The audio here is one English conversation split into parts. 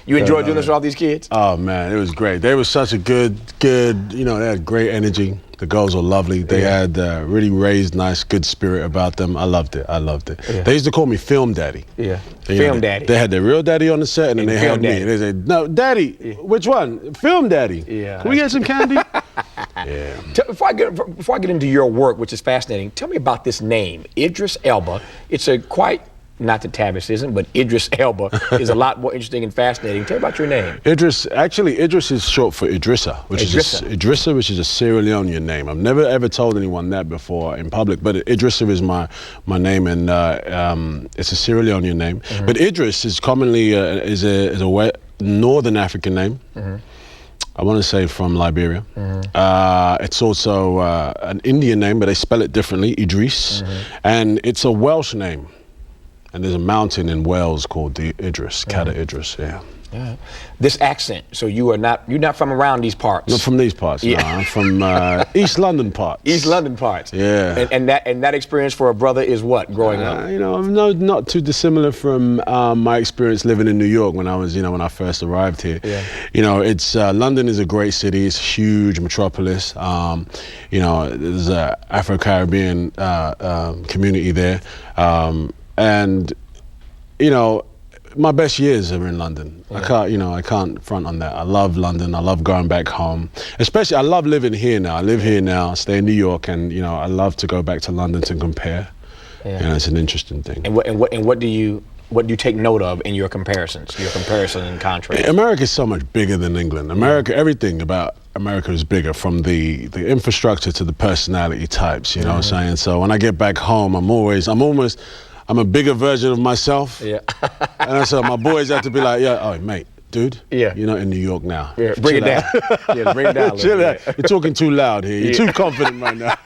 You enjoyed doing this with all these kids? Oh man, it was great. They were such a good, they had great energy. The girls were lovely. They had really raised, nice, good spirit about them. I loved it. Yeah. They used to call me Film Daddy. Yeah, Film Daddy. They had their real daddy on the set, and then they had me. They said, "No, Daddy, which one? Film Daddy. Yeah. Can we get some candy?" Yeah. Before I get into your work, which is fascinating, tell me about this name, Idris Elba. It's a quite, not that Tavis isn't, but Idris Elba is a lot more interesting and fascinating. Tell me about your name. Idris is short for Idrissa, which is a Sierra Leonean name. I've never ever told anyone that before in public, but Idrissa is my name, and it's a Sierra Leonean name. Mm-hmm. But Idris is commonly is a Northern African name. Mm-hmm. I want to say from Liberia. Mm-hmm. It's also an Indian name, but they spell it differently, Idris. Mm-hmm. And it's a Welsh name. And there's a mountain in Wales called the Idris, Cadair Idris, yeah. This accent, so you're not from around these parts? Not from these parts, no. I'm from East London parts. East London parts. Yeah. And that experience for a brother is what, growing up? I'm not too dissimilar from my experience living in New York when I first arrived here. Yeah. It's London is a great city. It's a huge metropolis. There's a Afro-Caribbean community there. My best years are in London. Yeah. I can't front on that. I love London. I love going back home. Especially, I love living here now. I live here now, stay in New York, and I love to go back to London to compare. Yeah. It's an interesting thing. And what do you take note of in your comparisons? Your comparison and contrast. America is so much bigger than England. Everything about America is bigger, from the infrastructure to the personality types. You know what I'm saying? So when I get back home, I'm a bigger version of myself. Yeah. And so my boys have to be like, mate, dude, you're not in New York now. Yeah, bring it down. Bring it down. Chill out. You're talking too loud here. You're too confident right now.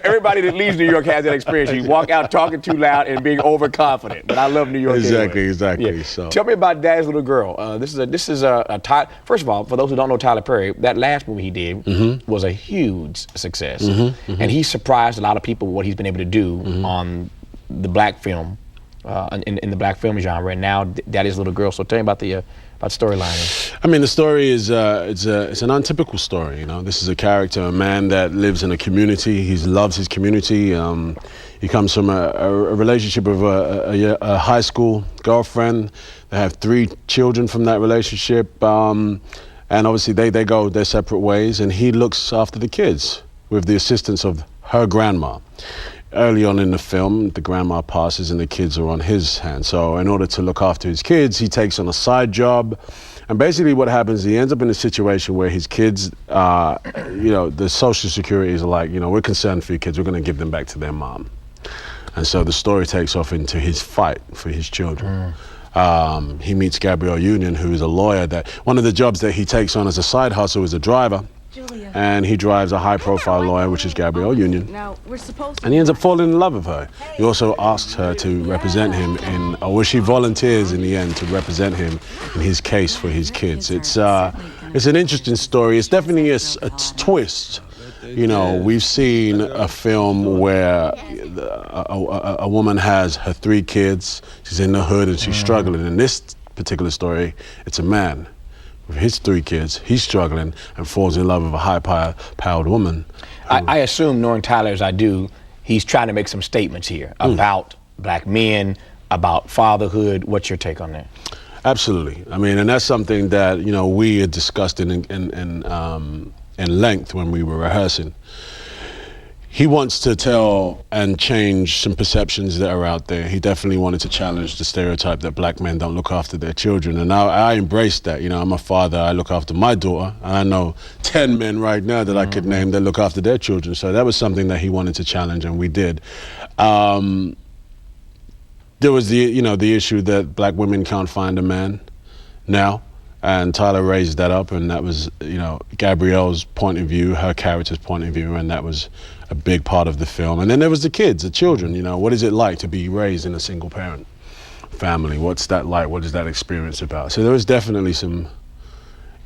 Everybody that leaves New York has that experience. You walk out talking too loud and being overconfident. But I love New York. Exactly. Yeah. So tell me about Daddy's Little Girl. This is a first of all, for those who don't know Tyler Perry, that last movie he did was a huge success, and he surprised a lot of people with what he's been able to do on the black film. In the black film genre, and now Daddy's Little Girl. So tell me about the storyline. I mean, the story is it's an untypical story. This is a character, a man that lives in a community. He loves his community. He comes from a relationship of a high school girlfriend. They have 3 children from that relationship, and obviously they go their separate ways. And he looks after the kids with the assistance of her grandma. Early on in the film, the grandma passes and the kids are on his hands. So in order to look after his kids, he takes on a side job. And basically what happens, he ends up in a situation where his kids, the social security is like, we're concerned for your kids, we're going to give them back to their mom. And so the story takes off into his fight for his children. He meets Gabrielle Union, who is a lawyer. That one of the jobs that he takes on as a side hustle is a driver. And he drives a high-profile lawyer, which is Gabrielle Union. And he ends up falling in love with her. He also asks her to represent him she volunteers in the end to represent him in his case for his kids. It's an interesting story. It's definitely a twist. We've seen a film where a woman has her 3 kids. She's in the hood and she's struggling. In this particular story, it's a man. With his 3 kids, he's struggling and falls in love with a high-powered woman. I assume, knowing Tyler as I do, he's trying to make some statements here about black men, about fatherhood. What's your take on that? Absolutely. I mean, and that's something that we had discussed in length when we were rehearsing. He wants to tell and change some perceptions that are out there. He definitely wanted to challenge the stereotype that black men don't look after their children. And I embraced that. I'm a father, I look after my daughter. And I know 10 men right now that I could name that look after their children. So that was something that he wanted to challenge, and we did. There was the issue that black women can't find a man now. And Tyler raised that up, and that was, Gabrielle's point of view, her character's point of view, and that was a big part of the film. And then there was the kids, the children, what is it like to be raised in a single parent family? What's that like? What is that experience about? So there was definitely some,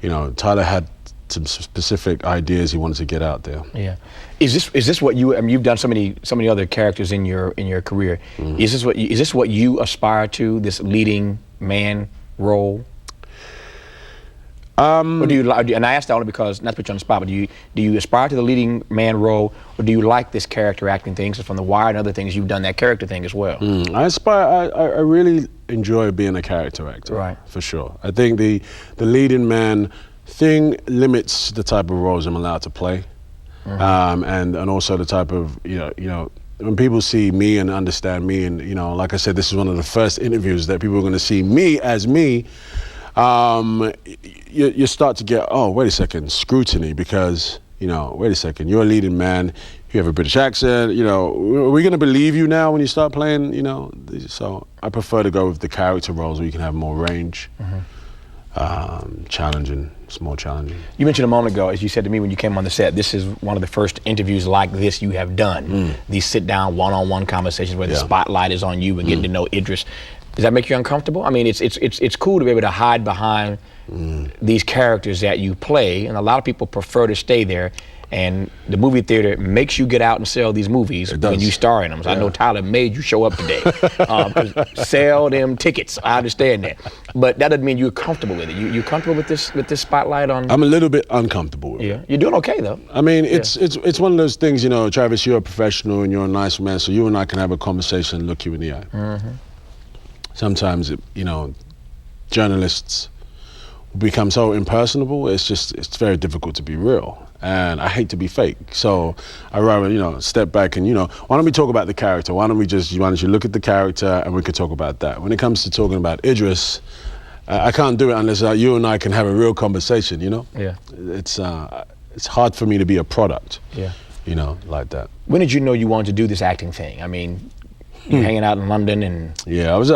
Tyler had some specific ideas he wanted to get out there. Yeah. Is this what you? I mean, you've done so many other characters in your career. Is this what you aspire to? This leading man role? Or do you like? And I ask that only because, not to put you on the spot, but do you aspire to the leading man role, or do you like this character acting thing? So from The Wire and other things, you've done that character thing as well. I aspire. I really enjoy being a character actor. Right. For sure. I think the leading man thing limits the type of roles I'm allowed to play, and also the type of you know. When people see me and understand me, and like I said, this is one of the first interviews that people are going to see me as me. You start to get, oh, wait a second, scrutiny, because, wait a second, you're a leading man, you have a British accent, are we going to believe you now when you start playing, So I prefer to go with the character roles where you can have more range, challenging, it's more challenging. You mentioned a moment ago, as you said to me when you came on the set, this is one of the first interviews like this you have done. These sit-down, one-on-one conversations where the spotlight is on you and getting to know Idris. Does that make you uncomfortable? I mean, it's cool to be able to hide behind these characters that you play, and a lot of people prefer to stay there. And the movie theater makes you get out and sell these movies when you star in them. So I know Tyler made you show up today. Sell them tickets. I understand that, but that doesn't mean you're comfortable with it. You comfortable with this spotlight on? I'm a little bit uncomfortable with it. You're doing okay though. I mean, it's one of those things. Travis, you're a professional and you're a nice man, so you and I can have a conversation and look you in the eye. Sometimes, journalists become so impersonable. It's very difficult to be real, and I hate to be fake. So I rather step back and why don't we talk about the character? Why don't you look at the character and we could talk about that? When it comes to talking about Idris, I can't do it unless you and I can have a real conversation. Yeah. It's hard for me to be a product. Yeah. Like that. When did you know you wanted to do this acting thing? I mean, you're hanging out in London and... Yeah, I was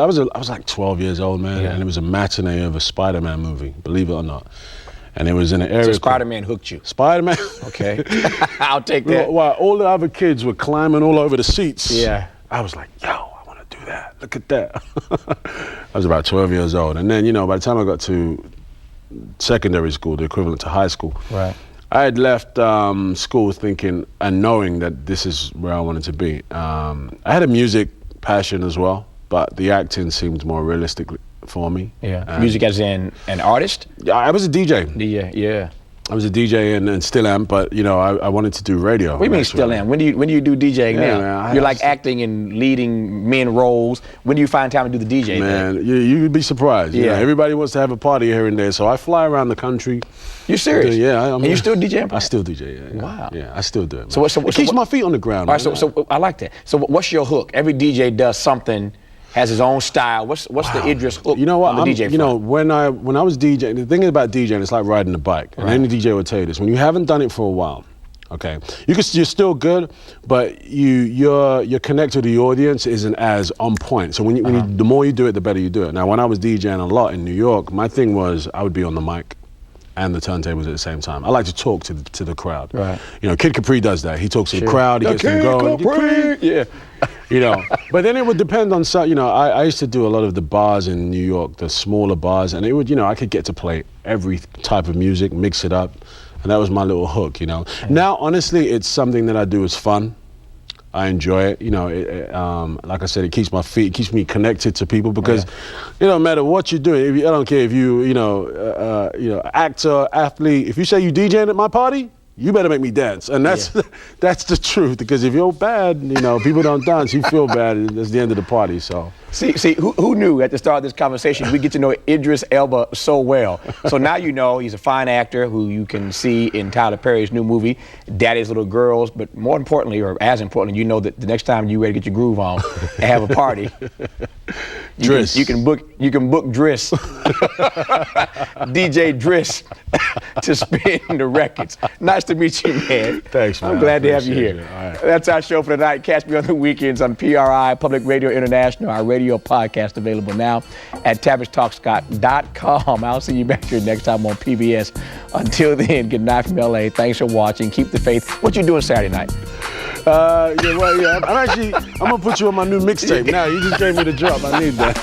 like 12 years old, man, and it was a matinee of a Spider-Man movie, believe it or not. And it was in an area... So Spider-Man hooked you? Spider-Man? Okay. I'll take that. While all the other kids were climbing all over the seats, yeah, I was like, yo, I want to do that. Look at that. I was about 12 years old. And then, by the time I got to secondary school, the equivalent to high school, right, I had left school thinking and knowing that this is where I wanted to be. I had a music passion as well, but the acting seemed more realistic for me. Yeah. Music as in an artist? I was a DJ. Yeah. I was a DJ and still am, but I wanted to do radio. What do you mean still am? When do you do DJing now? Man, you're like acting and leading men roles. When do you find time to do the DJ man, thing? You'd be surprised. Yeah. Everybody wants to have a party here and there, so I fly around the country. You're serious? Yeah. And you still DJ? I still DJ, yeah. Wow. Yeah, I still do it. So it keeps my feet on the ground. All right, so I like that. So what's your hook? Every DJ does something, has his own style. What's the Idris hook? You know what? On the DJ front? when I was DJing, the thing about DJing, it's like riding a bike. And any DJ will tell you this: when you haven't done it for a while, okay, you're still good, but your connect with the audience isn't as on point. So the more you do it, the better you do it. Now, when I was DJing a lot in New York, my thing was I would be on the mic and the turntables at the same time. I like to talk to the crowd. Right. Kid Capri does that. He talks to the crowd. He gets them going. Capri. Yeah. But then it would depend on some. I used to do a lot of the bars in New York, the smaller bars, and it would. I could get to play every type of music, mix it up, and that was my little hook. Now, honestly, it's something that I do as fun. I enjoy it. Like I said, it keeps me connected to people because it don't matter what you're doing. I don't care if actor, athlete. If you say you DJing at my party, you better make me dance. And that's the truth, because if you're bad, people don't dance. You feel bad. That's the end of the party. So. See, who knew at the start of this conversation we get to know Idris Elba so well. So now he's a fine actor who you can see in Tyler Perry's new movie, Daddy's Little Girls. But more importantly, or as importantly, that the next time you're ready to get your groove on and have a party, you can book Driss, DJ Driss, to spin the records. Nice to meet you, man. Thanks, man. I'm glad to have you here. Right. That's our show for tonight. Catch me on the weekends on PRI, Public Radio International, our radio podcast available now at TavishTalkScott.com. I'll see you back here next time on PBS. Until then, good night from LA. Thanks for watching. Keep the faith. What you doing Saturday night? I'm gonna put you on my new mixtape now. You just gave me the drop. I need that.